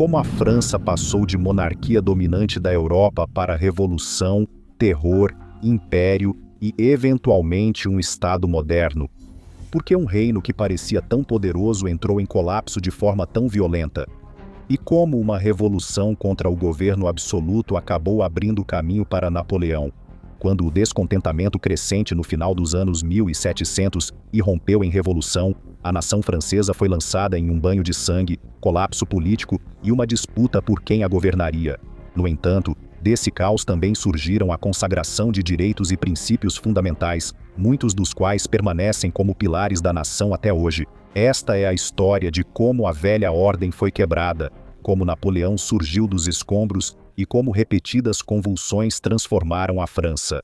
como a França passou de monarquia dominante da Europa para revolução, terror, império e, eventualmente, um Estado moderno. Por que um reino que parecia tão poderoso entrou em colapso de forma tão violenta? E como uma revolução contra o governo absoluto acabou abrindo caminho para Napoleão, quando o descontentamento crescente no final dos anos 1700 irrompeu em revolução, a nação francesa foi lançada em um banho de sangue, colapso político e uma disputa por quem a governaria. No entanto, desse caos também surgiram a consagração de direitos e princípios fundamentais, muitos dos quais permanecem como pilares da nação até hoje. Esta é a história de como a velha ordem foi quebrada, como Napoleão surgiu dos escombros e como repetidas convulsões transformaram a França.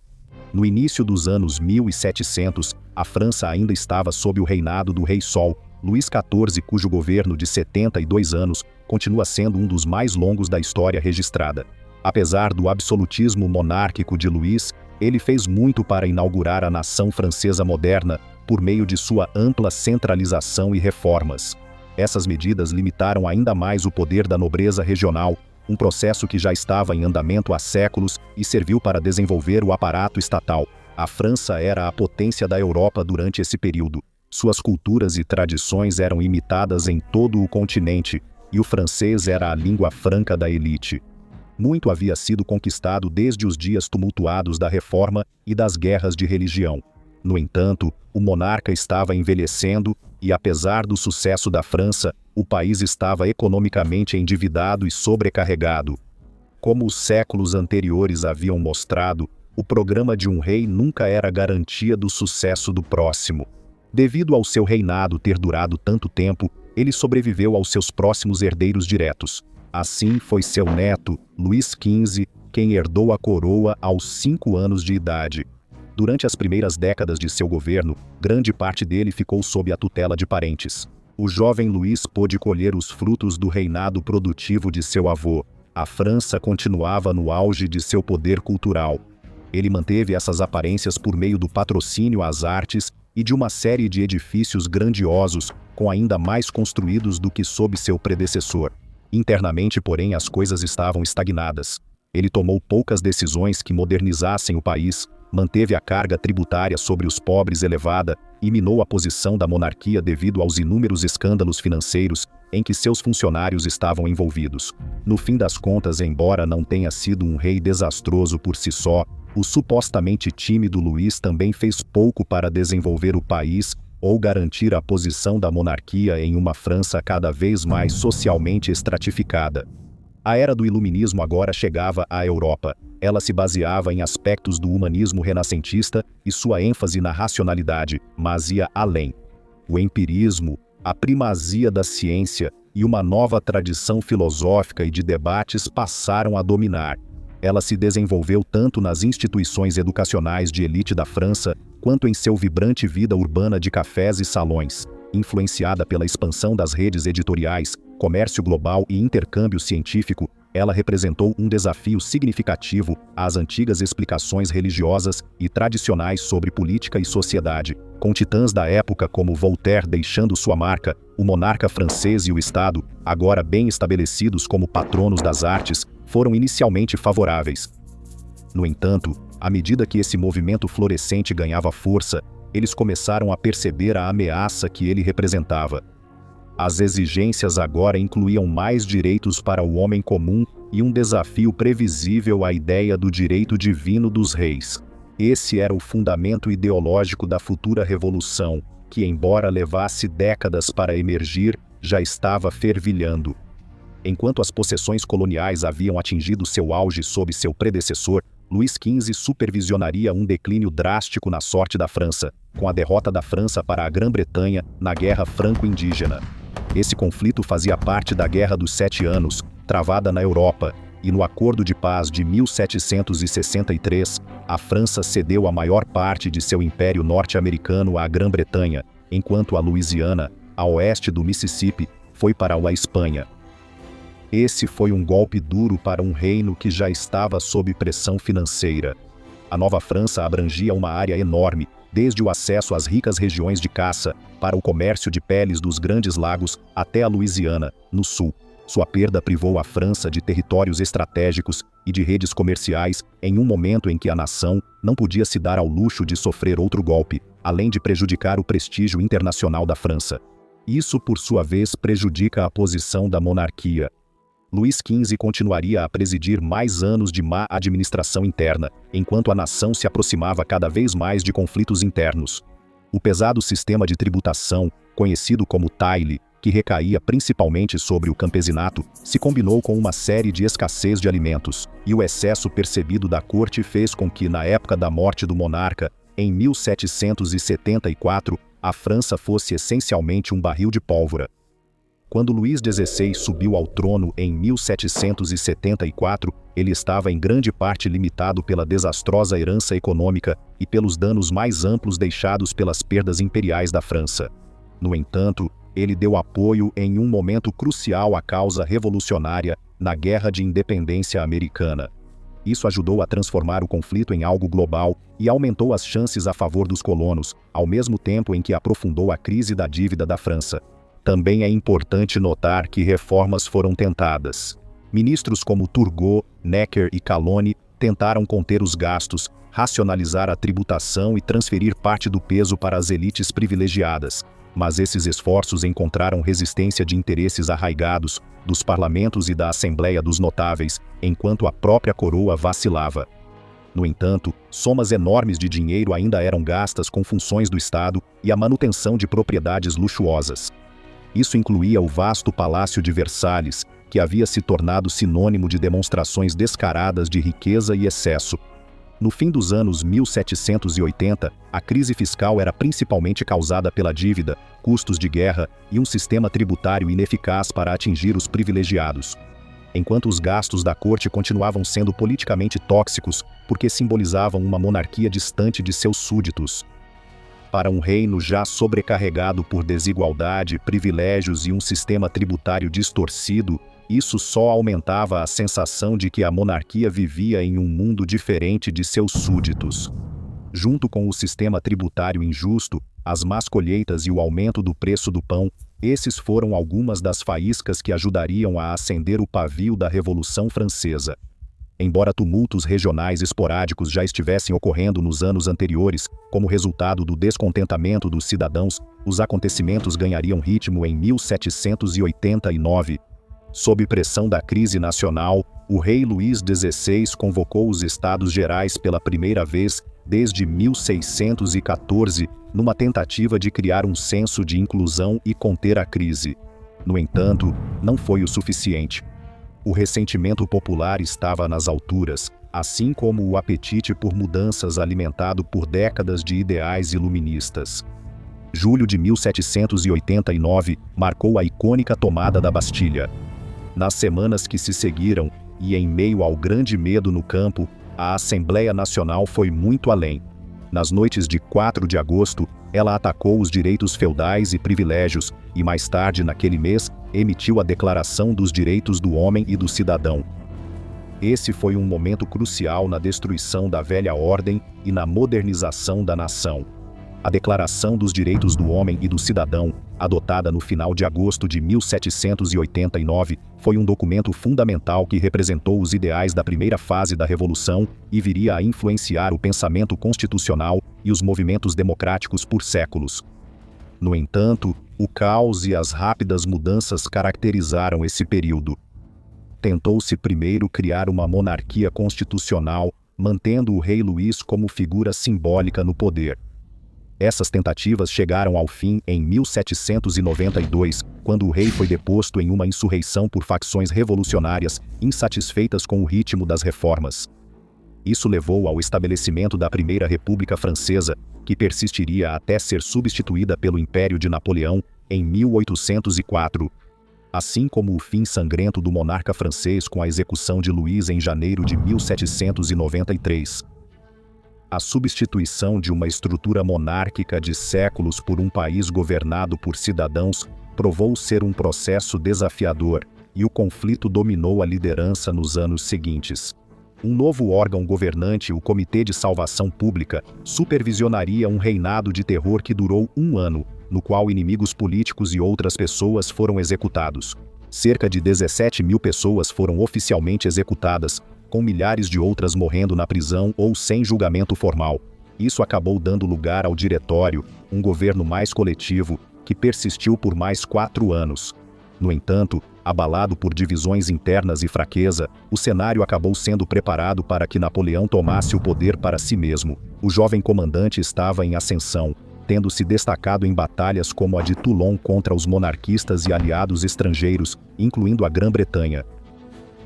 No início dos anos 1700, a França ainda estava sob o reinado do Rei Sol, Luís XIV, cujo governo de 72 anos continua sendo um dos mais longos da história registrada. Apesar do absolutismo monárquico de Luís, ele fez muito para inaugurar a nação francesa moderna por meio de sua ampla centralização e reformas. Essas medidas limitaram ainda mais o poder da nobreza regional, um processo que já estava em andamento há séculos e serviu para desenvolver o aparato estatal. A França era a potência da Europa durante esse período. Suas culturas e tradições eram imitadas em todo o continente, e o francês era a língua franca da elite. Muito havia sido conquistado desde os dias tumultuados da Reforma e das guerras de religião. No entanto, o monarca estava envelhecendo e, apesar do sucesso da França, o país estava economicamente endividado e sobrecarregado. Como os séculos anteriores haviam mostrado, o programa de um rei nunca era garantia do sucesso do próximo. Devido ao seu reinado ter durado tanto tempo, ele sobreviveu aos seus próximos herdeiros diretos. Assim, foi seu neto, Luís XV, quem herdou a coroa aos 5 anos de idade. Durante as primeiras décadas de seu governo, grande parte dele ficou sob a tutela de parentes. O jovem Luís pôde colher os frutos do reinado produtivo de seu avô. A França continuava no auge de seu poder cultural. Ele manteve essas aparências por meio do patrocínio às artes e de uma série de edifícios grandiosos, com ainda mais construídos do que sob seu predecessor. Internamente, porém, as coisas estavam estagnadas. Ele tomou poucas decisões que modernizassem o país, manteve a carga tributária sobre os pobres elevada e minou a posição da monarquia devido aos inúmeros escândalos financeiros em que seus funcionários estavam envolvidos. No fim das contas, embora não tenha sido um rei desastroso por si só, o supostamente tímido Luís também fez pouco para desenvolver o país ou garantir a posição da monarquia em uma França cada vez mais socialmente estratificada. A era do iluminismo agora chegava à Europa. Ela se baseava em aspectos do humanismo renascentista e sua ênfase na racionalidade, mas ia além. O empirismo, a primazia da ciência e uma nova tradição filosófica e de debates passaram a dominar. Ela se desenvolveu tanto nas instituições educacionais de elite da França, quanto em seu vibrante vida urbana de cafés e salões. Influenciada pela expansão das redes editoriais, comércio global e intercâmbio científico, ela representou um desafio significativo às antigas explicações religiosas e tradicionais sobre política e sociedade. Com titãs da época como Voltaire deixando sua marca, o monarca francês e o Estado, agora bem estabelecidos como patronos das artes, foram inicialmente favoráveis. No entanto, à medida que esse movimento florescente ganhava força, eles começaram a perceber a ameaça que ele representava. As exigências agora incluíam mais direitos para o homem comum e um desafio previsível à ideia do direito divino dos reis. Esse era o fundamento ideológico da futura revolução, que, embora levasse décadas para emergir, já estava fervilhando. Enquanto as possessões coloniais haviam atingido seu auge sob seu predecessor, Luís XV supervisionaria um declínio drástico na sorte da França, com a derrota da França para a Grã-Bretanha na Guerra Franco-Indígena. Esse conflito fazia parte da Guerra dos 7 Anos, travada na Europa, e no Acordo de Paz de 1763, a França cedeu a maior parte de seu Império Norte-Americano à Grã-Bretanha, enquanto a Louisiana, a oeste do Mississippi, foi para a Espanha. Esse foi um golpe duro para um reino que já estava sob pressão financeira. A Nova França abrangia uma área enorme, desde o acesso às ricas regiões de caça, para o comércio de peles dos Grandes Lagos, até a Louisiana, no sul. Sua perda privou a França de territórios estratégicos e de redes comerciais em um momento em que a nação não podia se dar ao luxo de sofrer outro golpe, além de prejudicar o prestígio internacional da França. Isso, por sua vez, prejudica a posição da monarquia. Luís XV continuaria a presidir mais anos de má administração interna, enquanto a nação se aproximava cada vez mais de conflitos internos. O pesado sistema de tributação, conhecido como taille, que recaía principalmente sobre o campesinato, se combinou com uma série de escassez de alimentos, e o excesso percebido da corte fez com que, na época da morte do monarca, em 1774, a França fosse essencialmente um barril de pólvora. Quando Luís XVI subiu ao trono em 1774, ele estava em grande parte limitado pela desastrosa herança econômica e pelos danos mais amplos deixados pelas perdas imperiais da França. No entanto, ele deu apoio em um momento crucial à causa revolucionária na Guerra de Independência Americana. Isso ajudou a transformar o conflito em algo global e aumentou as chances a favor dos colonos, ao mesmo tempo em que aprofundou a crise da dívida da França. Também é importante notar que reformas foram tentadas. Ministros como Turgot, Necker e Calonne tentaram conter os gastos, racionalizar a tributação e transferir parte do peso para as elites privilegiadas. Mas esses esforços encontraram resistência de interesses arraigados, dos parlamentos e da Assembleia dos Notáveis, enquanto a própria coroa vacilava. No entanto, somas enormes de dinheiro ainda eram gastas com funções do Estado e a manutenção de propriedades luxuosas. Isso incluía o vasto Palácio de Versalhes, que havia se tornado sinônimo de demonstrações descaradas de riqueza e excesso. No fim dos anos 1780, a crise fiscal era principalmente causada pela dívida, custos de guerra e um sistema tributário ineficaz para atingir os privilegiados. Enquanto os gastos da corte continuavam sendo politicamente tóxicos, porque simbolizavam uma monarquia distante de seus súditos. Para um reino já sobrecarregado por desigualdade, privilégios e um sistema tributário distorcido, isso só aumentava a sensação de que a monarquia vivia em um mundo diferente de seus súditos. Junto com o sistema tributário injusto, as más colheitas e o aumento do preço do pão, esses foram algumas das faíscas que ajudariam a acender o pavio da Revolução Francesa. Embora tumultos regionais esporádicos já estivessem ocorrendo nos anos anteriores, como resultado do descontentamento dos cidadãos, os acontecimentos ganhariam ritmo em 1789. Sob pressão da crise nacional, o rei Luís XVI convocou os Estados Gerais pela primeira vez desde 1614, numa tentativa de criar um senso de inclusão e conter a crise. No entanto, não foi o suficiente. O ressentimento popular estava nas alturas, assim como o apetite por mudanças alimentado por décadas de ideais iluministas. Julho de 1789 marcou a icônica tomada da Bastilha. Nas semanas que se seguiram, e em meio ao grande medo no campo, a Assembleia Nacional foi muito além. Nas noites de 4 de agosto, ela atacou os direitos feudais e privilégios, e mais tarde naquele mês, emitiu a Declaração dos Direitos do Homem e do Cidadão. Esse foi um momento crucial na destruição da velha ordem e na modernização da nação. A Declaração dos Direitos do Homem e do Cidadão, adotada no final de agosto de 1789, foi um documento fundamental que representou os ideais da primeira fase da Revolução e viria a influenciar o pensamento constitucional e os movimentos democráticos por séculos. No entanto, o caos e as rápidas mudanças caracterizaram esse período. Tentou-se primeiro criar uma monarquia constitucional, mantendo o rei Luís como figura simbólica no poder. Essas tentativas chegaram ao fim em 1792, quando o rei foi deposto em uma insurreição por facções revolucionárias insatisfeitas com o ritmo das reformas. Isso levou ao estabelecimento da Primeira República Francesa, que persistiria até ser substituída pelo Império de Napoleão em 1804. Assim como o fim sangrento do monarca francês com a execução de Luís em janeiro de 1793. A substituição de uma estrutura monárquica de séculos por um país governado por cidadãos provou ser um processo desafiador, e o conflito dominou a liderança nos anos seguintes. Um novo órgão governante, o Comitê de Salvação Pública, supervisionaria um reinado de terror que durou 1 ano, no qual inimigos políticos e outras pessoas foram executados. Cerca de 17 mil pessoas foram oficialmente executadas, com milhares de outras morrendo na prisão ou sem julgamento formal. Isso acabou dando lugar ao Diretório, um governo mais coletivo, que persistiu por mais 4 anos. No entanto, abalado por divisões internas e fraqueza, o cenário acabou sendo preparado para que Napoleão tomasse o poder para si mesmo. O jovem comandante estava em ascensão, tendo se destacado em batalhas como a de Toulon contra os monarquistas e aliados estrangeiros, incluindo a Grã-Bretanha.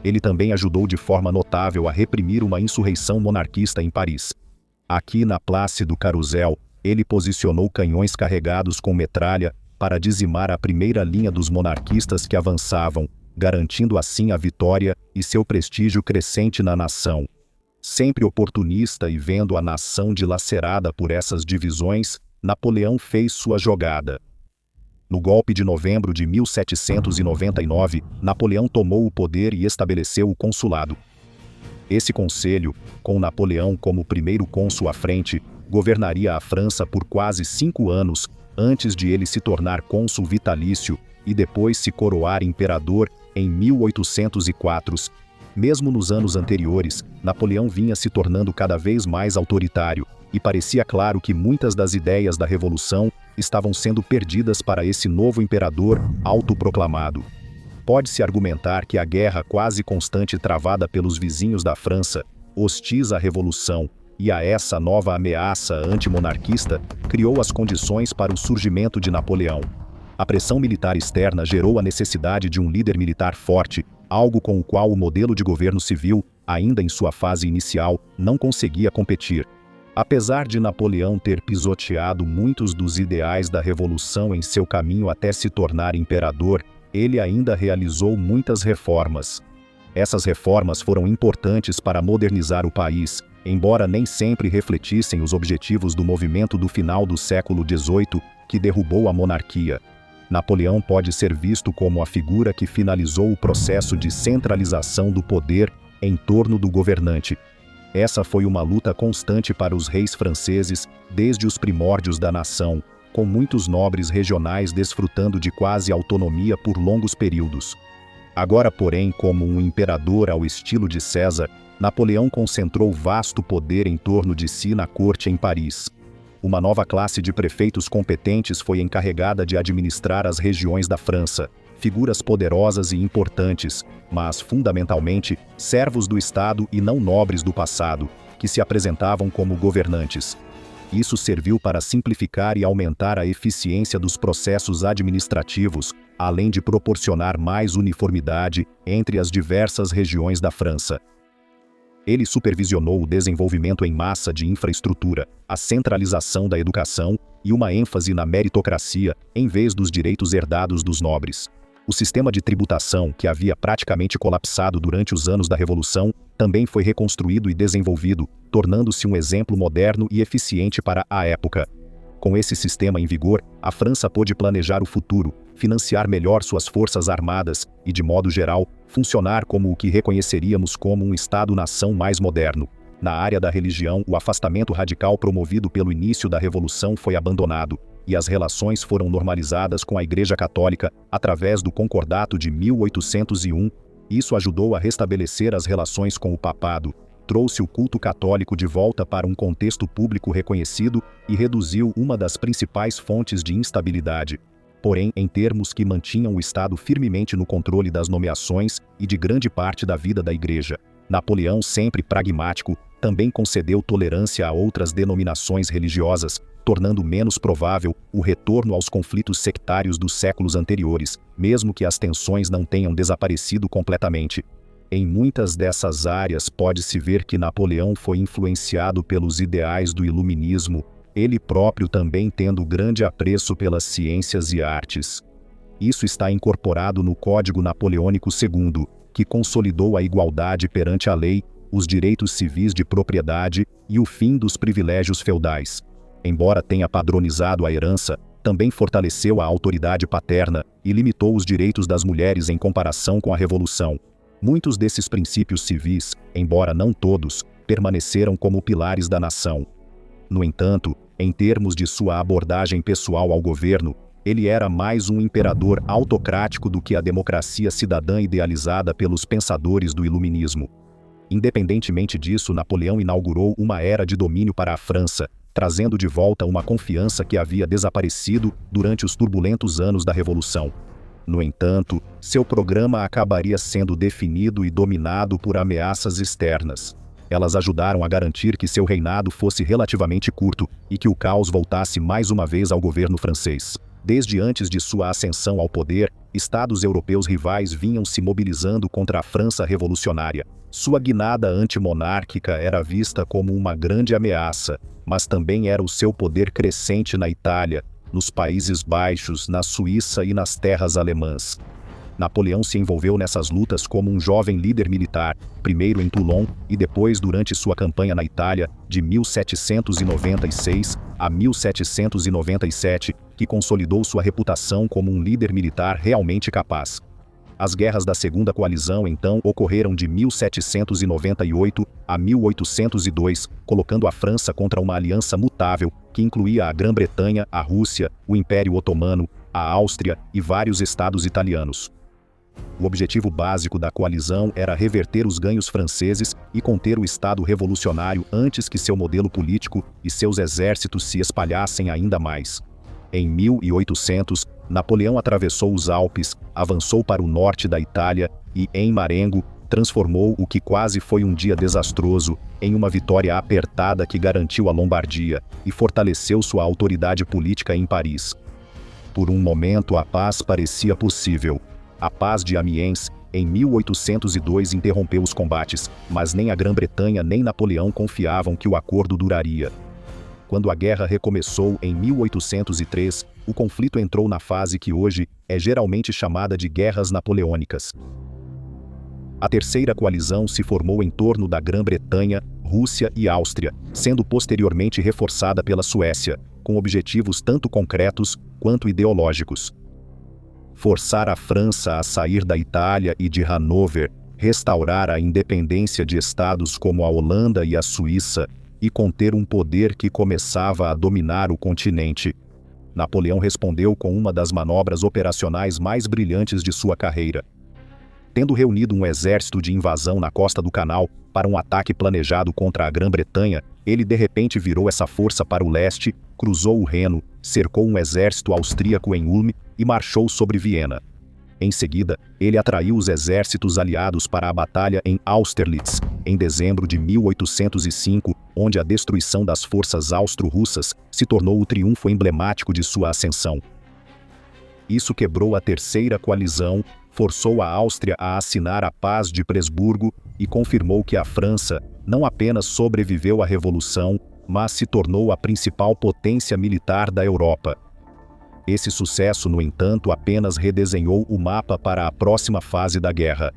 Ele também ajudou de forma notável a reprimir uma insurreição monarquista em Paris. Aqui na Place do Carrousel, ele posicionou canhões carregados com metralha para dizimar a primeira linha dos monarquistas que avançavam, garantindo assim a vitória e seu prestígio crescente na nação. Sempre oportunista e vendo a nação dilacerada por essas divisões, Napoleão fez sua jogada. No golpe de novembro de 1799, Napoleão tomou o poder e estabeleceu o consulado. Esse conselho, com Napoleão como primeiro cônsul à frente, governaria a França por quase 5 anos, antes de ele se tornar cônsul vitalício e depois se coroar imperador em 1804. Mesmo nos anos anteriores, Napoleão vinha se tornando cada vez mais autoritário, e parecia claro que muitas das ideias da Revolução estavam sendo perdidas para esse novo imperador autoproclamado. Pode-se argumentar que a guerra quase constante travada pelos vizinhos da França, hostis à Revolução e a essa nova ameaça antimonarquista, criou as condições para o surgimento de Napoleão. A pressão militar externa gerou a necessidade de um líder militar forte, algo com o qual o modelo de governo civil, ainda em sua fase inicial, não conseguia competir. Apesar de Napoleão ter pisoteado muitos dos ideais da Revolução em seu caminho até se tornar imperador, ele ainda realizou muitas reformas. Essas reformas foram importantes para modernizar o país, embora nem sempre refletissem os objetivos do movimento do final do século XVIII, que derrubou a monarquia. Napoleão pode ser visto como a figura que finalizou o processo de centralização do poder em torno do governante. Essa foi uma luta constante para os reis franceses desde os primórdios da nação, com muitos nobres regionais desfrutando de quase autonomia por longos períodos. Agora, porém, como um imperador ao estilo de César, Napoleão concentrou vasto poder em torno de si na corte em Paris. Uma nova classe de prefeitos competentes foi encarregada de administrar as regiões da França, figuras poderosas e importantes, mas, fundamentalmente, servos do Estado e não nobres do passado, que se apresentavam como governantes. Isso serviu para simplificar e aumentar a eficiência dos processos administrativos, além de proporcionar mais uniformidade entre as diversas regiões da França. Ele supervisionou o desenvolvimento em massa de infraestrutura, a centralização da educação e uma ênfase na meritocracia em vez dos direitos herdados dos nobres. O sistema de tributação, que havia praticamente colapsado durante os anos da Revolução, também foi reconstruído e desenvolvido, tornando-se um exemplo moderno e eficiente para a época. Com esse sistema em vigor, a França pôde planejar o futuro, financiar melhor suas forças armadas e, de modo geral, funcionar como o que reconheceríamos como um Estado-nação mais moderno. Na área da religião, o afastamento radical promovido pelo início da Revolução foi abandonado, e as relações foram normalizadas com a Igreja Católica através do Concordato de 1801. Isso ajudou a restabelecer as relações com o papado, trouxe o culto católico de volta para um contexto público reconhecido e reduziu uma das principais fontes de instabilidade. Porém, em termos que mantinham o Estado firmemente no controle das nomeações e de grande parte da vida da Igreja. Napoleão, sempre pragmático, também concedeu tolerância a outras denominações religiosas, tornando menos provável o retorno aos conflitos sectários dos séculos anteriores, mesmo que as tensões não tenham desaparecido completamente. Em muitas dessas áreas pode-se ver que Napoleão foi influenciado pelos ideais do Iluminismo, ele próprio também tendo grande apreço pelas ciências e artes. Isso está incorporado no Código Napoleônico II, que consolidou a igualdade perante a lei, os direitos civis de propriedade e o fim dos privilégios feudais. Embora tenha padronizado a herança, também fortaleceu a autoridade paterna e limitou os direitos das mulheres em comparação com a Revolução. Muitos desses princípios civis, embora não todos, permaneceram como pilares da nação. No entanto, em termos de sua abordagem pessoal ao governo, Ele era mais um imperador autocrático do que a democracia cidadã idealizada pelos pensadores do Iluminismo. Independentemente disso, Napoleão inaugurou uma era de domínio para a França, trazendo de volta uma confiança que havia desaparecido durante os turbulentos anos da Revolução. No entanto, seu programa acabaria sendo definido e dominado por ameaças externas. Elas ajudaram a garantir que seu reinado fosse relativamente curto e que o caos voltasse mais uma vez ao governo francês. Desde antes de sua ascensão ao poder, estados europeus rivais vinham se mobilizando contra a França revolucionária. Sua guinada antimonárquica era vista como uma grande ameaça, mas também era o seu poder crescente na Itália, nos Países Baixos, na Suíça e nas terras alemãs. Napoleão se envolveu nessas lutas como um jovem líder militar, primeiro em Toulon e depois durante sua campanha na Itália, de 1796 a 1797, que consolidou sua reputação como um líder militar realmente capaz. As guerras da Segunda Coalizão, então, ocorreram de 1798 a 1802, colocando a França contra uma aliança mutável que incluía a Grã-Bretanha, a Rússia, o Império Otomano, a Áustria e vários estados italianos. O objetivo básico da coalizão era reverter os ganhos franceses e conter o Estado revolucionário antes que seu modelo político e seus exércitos se espalhassem ainda mais. Em 1800, Napoleão atravessou os Alpes, avançou para o norte da Itália e, em Marengo, transformou o que quase foi um dia desastroso em uma vitória apertada que garantiu a Lombardia e fortaleceu sua autoridade política em Paris. Por um momento, a paz parecia possível. A paz de Amiens, em 1802, interrompeu os combates, mas nem a Grã-Bretanha nem Napoleão confiavam que o acordo duraria. Quando a guerra recomeçou em 1803, o conflito entrou na fase que hoje é geralmente chamada de Guerras Napoleônicas. A Terceira Coalizão se formou em torno da Grã-Bretanha, Rússia e Áustria, sendo posteriormente reforçada pela Suécia, com objetivos tanto concretos quanto ideológicos. Forçar a França a sair da Itália e de Hanover, restaurar a independência de estados como a Holanda e a Suíça, e conter um poder que começava a dominar o continente. Napoleão respondeu com uma das manobras operacionais mais brilhantes de sua carreira. Tendo reunido um exército de invasão na costa do Canal para um ataque planejado contra a Grã-Bretanha, ele de repente virou essa força para o leste, cruzou o Reno, cercou um exército austríaco em Ulm e marchou sobre Viena. Em seguida, ele atraiu os exércitos aliados para a batalha em Austerlitz, em dezembro de 1805, onde a destruição das forças austro-russas se tornou o triunfo emblemático de sua ascensão. Isso quebrou a Terceira Coalizão, forçou a Áustria a assinar a Paz de Presburgo e confirmou que a França não apenas sobreviveu à Revolução, mas se tornou a principal potência militar da Europa. Esse sucesso, no entanto, apenas redesenhou o mapa para a próxima fase da guerra.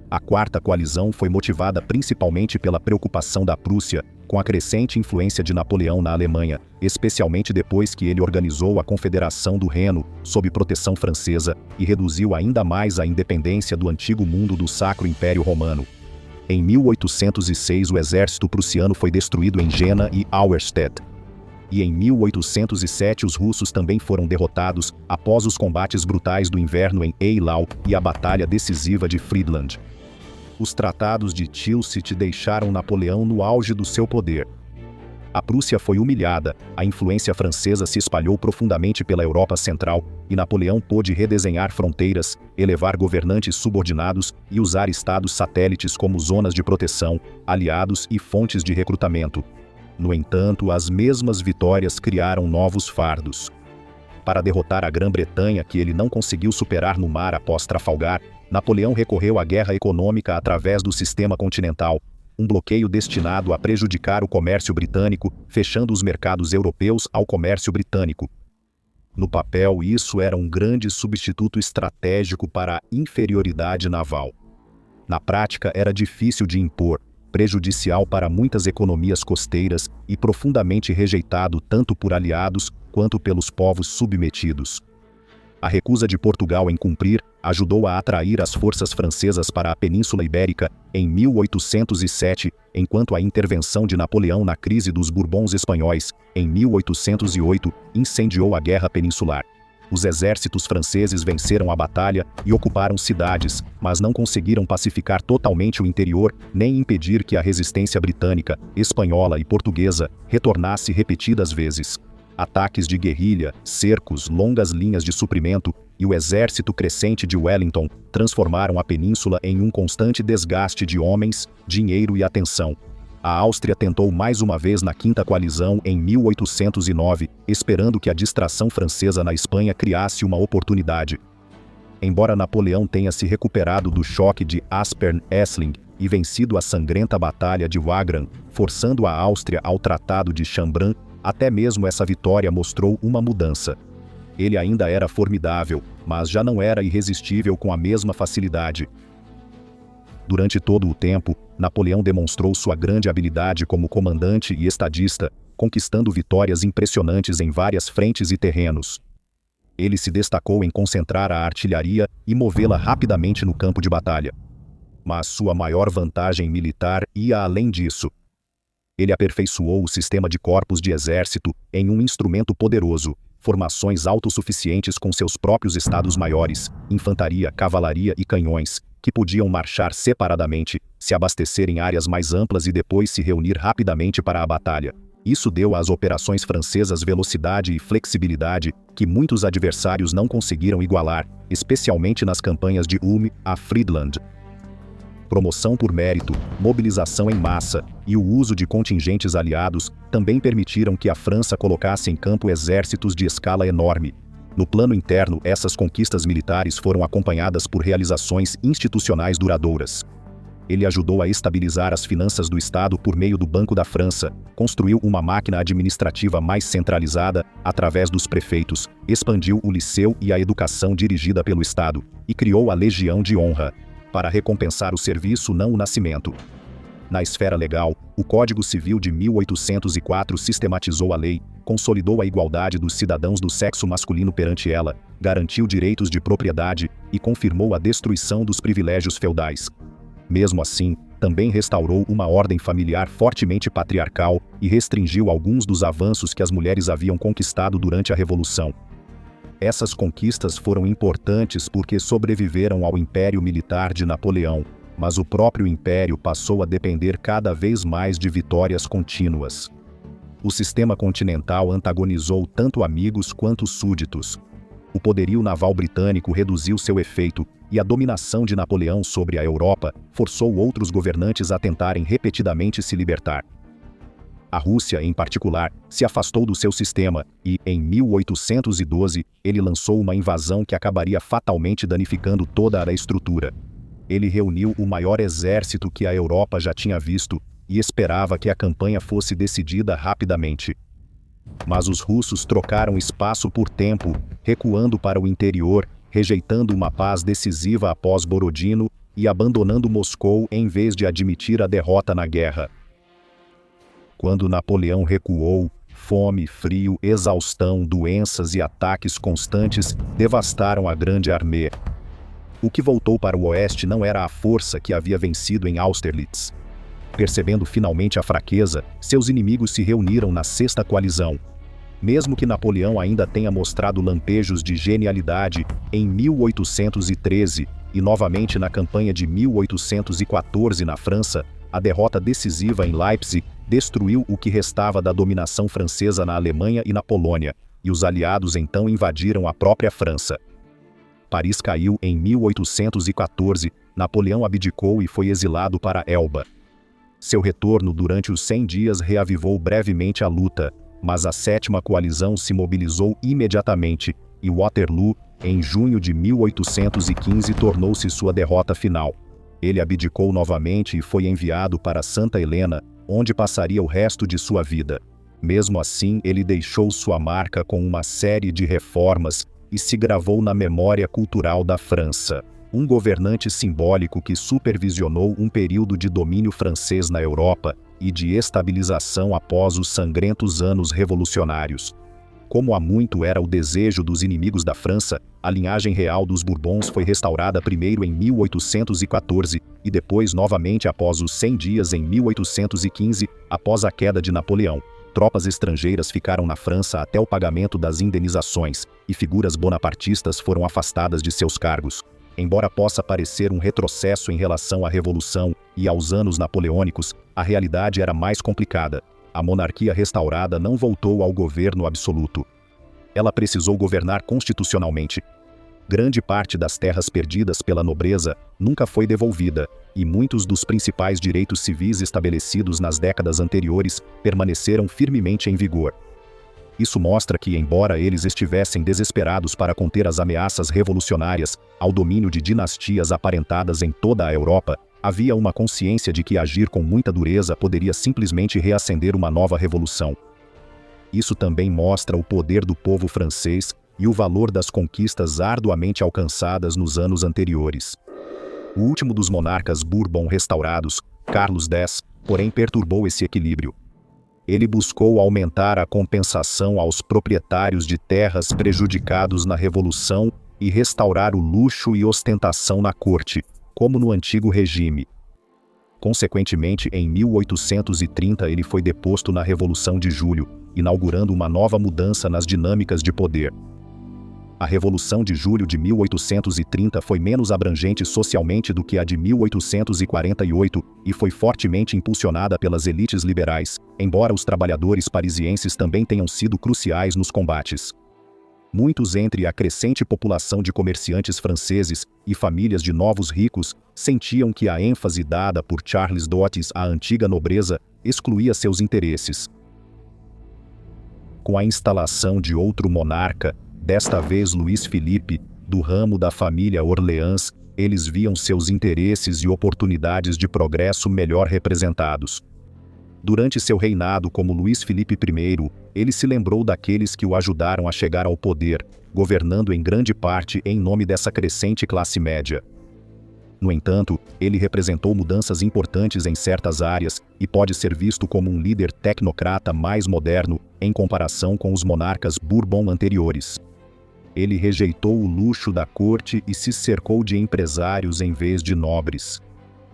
A Quarta Coalizão foi motivada principalmente pela preocupação da Prússia com a crescente influência de Napoleão na Alemanha, especialmente depois que ele organizou a Confederação do Reno sob proteção francesa e reduziu ainda mais a independência do antigo mundo do Sacro Império Romano. Em 1806, o exército prussiano foi destruído em Jena e Auerstedt. E em 1807 os russos também foram derrotados após os combates brutais do inverno em Eylau e a batalha decisiva de Friedland. Os tratados de Tilsit deixaram Napoleão no auge do seu poder. A Prússia foi humilhada, a influência francesa se espalhou profundamente pela Europa Central e Napoleão pôde redesenhar fronteiras, elevar governantes subordinados e usar estados satélites como zonas de proteção, aliados e fontes de recrutamento. No entanto, as mesmas vitórias criaram novos fardos. Para derrotar a Grã-Bretanha, que ele não conseguiu superar no mar após Trafalgar, Napoleão recorreu à guerra econômica através do sistema continental, um bloqueio destinado a prejudicar o comércio britânico, fechando os mercados europeus ao comércio britânico. No papel, isso era um grande substituto estratégico para a inferioridade naval. Na prática, era difícil de impor, prejudicial para muitas economias costeiras e profundamente rejeitado tanto por aliados quanto pelos povos submetidos. A recusa de Portugal em cumprir ajudou a atrair as forças francesas para a Península Ibérica em 1807, enquanto a intervenção de Napoleão na crise dos Bourbons espanhóis, em 1808, incendiou a Guerra Peninsular. Os exércitos franceses venceram a batalha e ocuparam cidades, mas não conseguiram pacificar totalmente o interior, nem impedir que a resistência britânica, espanhola e portuguesa retornasse repetidas vezes. Ataques de guerrilha, cercos, longas linhas de suprimento e o exército crescente de Wellington transformaram a península em um constante desgaste de homens, dinheiro e atenção. A Áustria tentou mais uma vez na Quinta Coalizão em 1809, esperando que a distração francesa na Espanha criasse uma oportunidade. Embora Napoleão tenha se recuperado do choque de Aspern-Essling e vencido a sangrenta Batalha de Wagram, forçando a Áustria ao Tratado de Chambran, até mesmo essa vitória mostrou uma mudança. Ele ainda era formidável, mas já não era irresistível com a mesma facilidade. Durante todo o tempo, Napoleão demonstrou sua grande habilidade como comandante e estadista, conquistando vitórias impressionantes em várias frentes e terrenos. Ele se destacou em concentrar a artilharia e movê-la rapidamente no campo de batalha. Mas sua maior vantagem militar ia além disso. Ele aperfeiçoou o sistema de corpos de exército em um instrumento poderoso, formações autossuficientes com seus próprios estados-maiores, infantaria, cavalaria e canhões, que podiam marchar separadamente, se abastecer em áreas mais amplas e depois se reunir rapidamente para a batalha. Isso deu às operações francesas velocidade e flexibilidade que muitos adversários não conseguiram igualar, especialmente nas campanhas de Ulm a Friedland. Promoção por mérito, mobilização em massa e o uso de contingentes aliados também permitiram que a França colocasse em campo exércitos de escala enorme. No plano interno, essas conquistas militares foram acompanhadas por realizações institucionais duradouras. Ele ajudou a estabilizar as finanças do Estado por meio do Banco da França, construiu uma máquina administrativa mais centralizada através dos prefeitos, expandiu o liceu e a educação dirigida pelo Estado, e criou a Legião de Honra, para recompensar o serviço, não o nascimento. Na esfera legal, o Código Civil de 1804 sistematizou a lei, consolidou a igualdade dos cidadãos do sexo masculino perante ela, garantiu direitos de propriedade e confirmou a destruição dos privilégios feudais. Mesmo assim, também restaurou uma ordem familiar fortemente patriarcal e restringiu alguns dos avanços que as mulheres haviam conquistado durante a Revolução. Essas conquistas foram importantes porque sobreviveram ao Império Militar de Napoleão, mas o próprio Império passou a depender cada vez mais de vitórias contínuas. O sistema continental antagonizou tanto amigos quanto súditos. O poderio naval britânico reduziu seu efeito, e a dominação de Napoleão sobre a Europa forçou outros governantes a tentarem repetidamente se libertar. A Rússia, em particular, se afastou do seu sistema e, em 1812, ele lançou uma invasão que acabaria fatalmente danificando toda a estrutura. Ele reuniu o maior exército que a Europa já tinha visto e esperava que a campanha fosse decidida rapidamente. Mas os russos trocaram espaço por tempo, recuando para o interior, rejeitando uma paz decisiva após Borodino e abandonando Moscou em vez de admitir a derrota na guerra. Quando Napoleão recuou, fome, frio, exaustão, doenças e ataques constantes devastaram a grande armée. O que voltou para o oeste não era a força que havia vencido em Austerlitz. Percebendo finalmente a fraqueza, seus inimigos se reuniram na Sexta Coalizão. Mesmo que Napoleão ainda tenha mostrado lampejos de genialidade em 1813 e novamente na campanha de 1814 na França, a derrota decisiva em Leipzig destruiu o que restava da dominação francesa na Alemanha e na Polônia, e os aliados então invadiram a própria França. Paris caiu em 1814, Napoleão abdicou e foi exilado para Elba. Seu retorno durante os 100 dias reavivou brevemente a luta, mas a Sétima Coalizão se mobilizou imediatamente, e Waterloo, em junho de 1815, tornou-se sua derrota final. Ele abdicou novamente e foi enviado para Santa Helena, onde passaria o resto de sua vida. Mesmo assim, ele deixou sua marca com uma série de reformas e se gravou na memória cultural da França. Um governante simbólico que supervisionou um período de domínio francês na Europa e de estabilização após os sangrentos anos revolucionários. Como há muito era o desejo dos inimigos da França, a linhagem real dos Bourbons foi restaurada primeiro em 1814 e depois novamente após os 100 dias em 1815, após a queda de Napoleão. Tropas estrangeiras ficaram na França até o pagamento das indenizações, e figuras bonapartistas foram afastadas de seus cargos. Embora possa parecer um retrocesso em relação à Revolução e aos anos napoleônicos, a realidade era mais complicada. A monarquia restaurada não voltou ao governo absoluto. Ela precisou governar constitucionalmente. Grande parte das terras perdidas pela nobreza nunca foi devolvida, e muitos dos principais direitos civis estabelecidos nas décadas anteriores permaneceram firmemente em vigor. Isso mostra que, embora eles estivessem desesperados para conter as ameaças revolucionárias ao domínio de dinastias aparentadas em toda a Europa, havia uma consciência de que agir com muita dureza poderia simplesmente reacender uma nova revolução. Isso também mostra o poder do povo francês e o valor das conquistas arduamente alcançadas nos anos anteriores. O último dos monarcas Bourbon restaurados, Carlos X, porém perturbou esse equilíbrio. Ele buscou aumentar a compensação aos proprietários de terras prejudicados na Revolução e restaurar o luxo e ostentação na corte, como no antigo regime. Consequentemente, em 1830 ele foi deposto na Revolução de Julho, inaugurando uma nova mudança nas dinâmicas de poder. A Revolução de Julho de 1830 foi menos abrangente socialmente do que a de 1848 e foi fortemente impulsionada pelas elites liberais, embora os trabalhadores parisienses também tenham sido cruciais nos combates. Muitos entre a crescente população de comerciantes franceses e famílias de novos ricos sentiam que a ênfase dada por Charles d'Otis à antiga nobreza excluía seus interesses. Com a instalação de outro monarca, desta vez Luís Filipe, do ramo da família Orleans, eles viam seus interesses e oportunidades de progresso melhor representados. Durante seu reinado como Luís Filipe I, ele se lembrou daqueles que o ajudaram a chegar ao poder, governando em grande parte em nome dessa crescente classe média. No entanto, ele representou mudanças importantes em certas áreas e pode ser visto como um líder tecnocrata mais moderno em comparação com os monarcas Bourbon anteriores. Ele rejeitou o luxo da corte e se cercou de empresários em vez de nobres.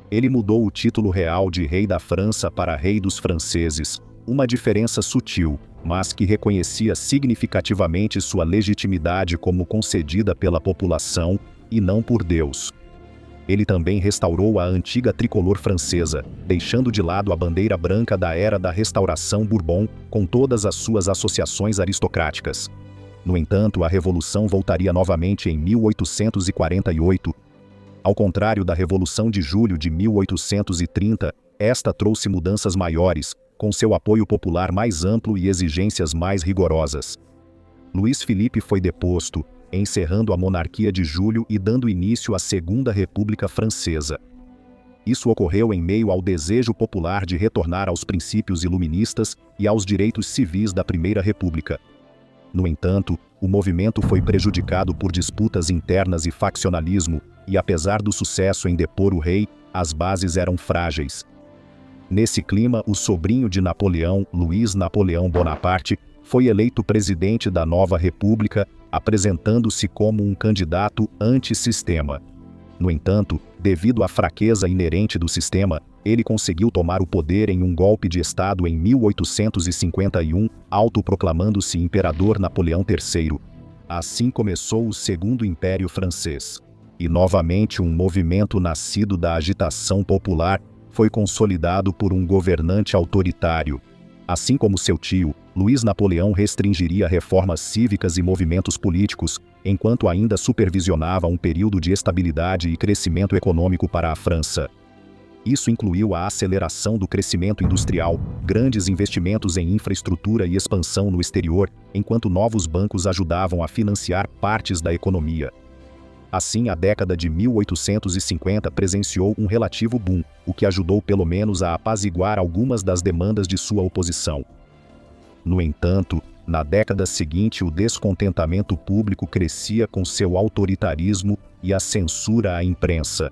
Ele mudou o título real de rei da França para rei dos franceses, uma diferença sutil, mas que reconhecia significativamente sua legitimidade como concedida pela população e não por Deus. Ele também restaurou a antiga tricolor francesa, deixando de lado a bandeira branca da era da Restauração Bourbon, com todas as suas associações aristocráticas. No entanto, a Revolução voltaria novamente em 1848. Ao contrário da Revolução de Julho de 1830, esta trouxe mudanças maiores, com seu apoio popular mais amplo e exigências mais rigorosas. Luís Filipe foi deposto, encerrando a monarquia de Julho e dando início à Segunda República Francesa. Isso ocorreu em meio ao desejo popular de retornar aos princípios iluministas e aos direitos civis da Primeira República. No entanto, o movimento foi prejudicado por disputas internas e faccionalismo, e apesar do sucesso em depor o rei, as bases eram frágeis. Nesse clima, o sobrinho de Napoleão, Luís Napoleão Bonaparte, foi eleito presidente da nova república, apresentando-se como um candidato antissistema. No entanto, devido à fraqueza inerente do sistema, ele conseguiu tomar o poder em um golpe de Estado em 1851, autoproclamando-se imperador Napoleão III. Assim começou o Segundo Império Francês. E novamente um movimento nascido da agitação popular foi consolidado por um governante autoritário. Assim como seu tio, Luís Napoleão restringiria reformas cívicas e movimentos políticos, enquanto ainda supervisionava um período de estabilidade e crescimento econômico para a França. Isso incluiu a aceleração do crescimento industrial, grandes investimentos em infraestrutura e expansão no exterior, enquanto novos bancos ajudavam a financiar partes da economia. Assim, a década de 1850 presenciou um relativo boom, o que ajudou pelo menos a apaziguar algumas das demandas de sua oposição. No entanto, na década seguinte o descontentamento público crescia com seu autoritarismo e a censura à imprensa.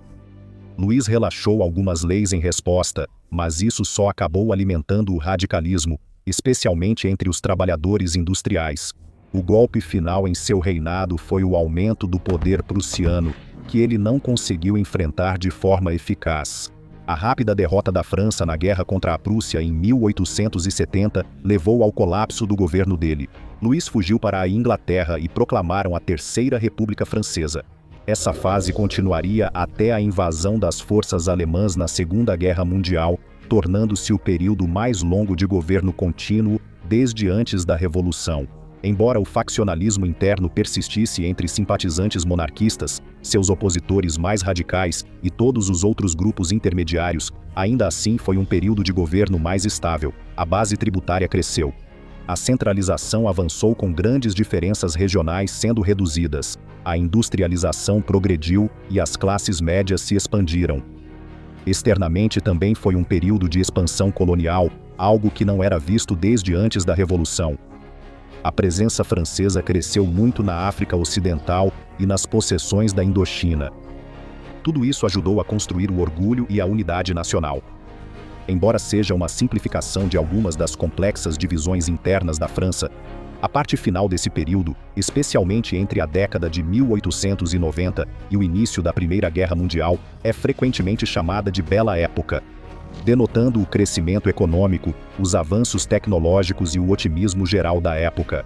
Luís relaxou algumas leis em resposta, mas isso só acabou alimentando o radicalismo, especialmente entre os trabalhadores industriais. O golpe final em seu reinado foi o aumento do poder prussiano, que ele não conseguiu enfrentar de forma eficaz. A rápida derrota da França na guerra contra a Prússia em 1870 levou ao colapso do governo dele. Luís fugiu para a Inglaterra e proclamaram a Terceira República Francesa. Essa fase continuaria até a invasão das forças alemãs na Segunda Guerra Mundial, tornando-se o período mais longo de governo contínuo desde antes da Revolução. Embora o faccionalismo interno persistisse entre simpatizantes monarquistas, seus opositores mais radicais e todos os outros grupos intermediários, ainda assim foi um período de governo mais estável. A base tributária cresceu. A centralização avançou com grandes diferenças regionais sendo reduzidas. A industrialização progrediu e as classes médias se expandiram. Externamente também foi um período de expansão colonial, algo que não era visto desde antes da Revolução. A presença francesa cresceu muito na África Ocidental e nas possessões da Indochina. Tudo isso ajudou a construir o orgulho e a unidade nacional. Embora seja uma simplificação de algumas das complexas divisões internas da França, a parte final desse período, especialmente entre a década de 1890 e o início da Primeira Guerra Mundial, é frequentemente chamada de Bela Época, denotando o crescimento econômico, os avanços tecnológicos e o otimismo geral da época.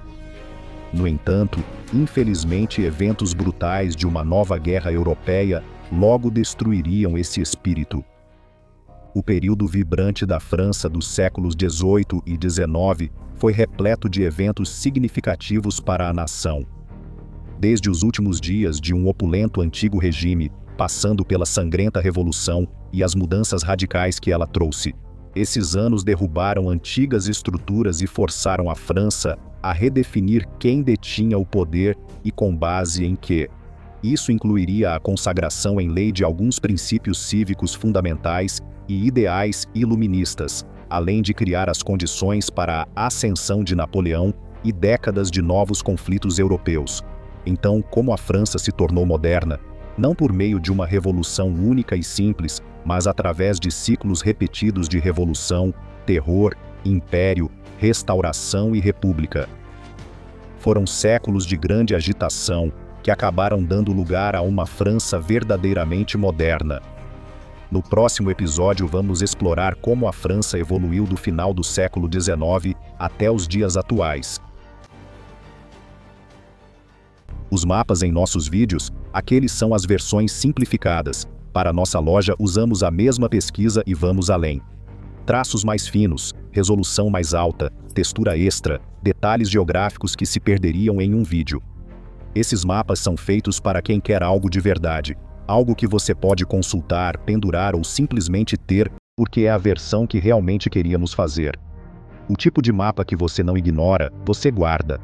No entanto, infelizmente, eventos brutais de uma nova guerra europeia logo destruiriam esse espírito. O período vibrante da França dos séculos XVIII e XIX foi repleto de eventos significativos para a nação. Desde os últimos dias de um opulento antigo regime, passando pela sangrenta Revolução e as mudanças radicais que ela trouxe. Esses anos derrubaram antigas estruturas e forçaram a França a redefinir quem detinha o poder e com base em quê. Isso incluiria a consagração em lei de alguns princípios cívicos fundamentais e ideais iluministas, além de criar as condições para a ascensão de Napoleão e décadas de novos conflitos europeus. Então, como a França se tornou moderna? Não por meio de uma revolução única e simples, mas através de ciclos repetidos de revolução, terror, império, restauração e república. Foram séculos de grande agitação que acabaram dando lugar a uma França verdadeiramente moderna. No próximo episódio vamos explorar como a França evoluiu do final do século XIX até os dias atuais. Os mapas em nossos vídeos, aqueles são as versões simplificadas. Para nossa loja usamos a mesma pesquisa e vamos além. Traços mais finos, resolução mais alta, textura extra, detalhes geográficos que se perderiam em um vídeo. Esses mapas são feitos para quem quer algo de verdade, algo que você pode consultar, pendurar ou simplesmente ter, porque é a versão que realmente queríamos fazer. O tipo de mapa que você não ignora, você guarda.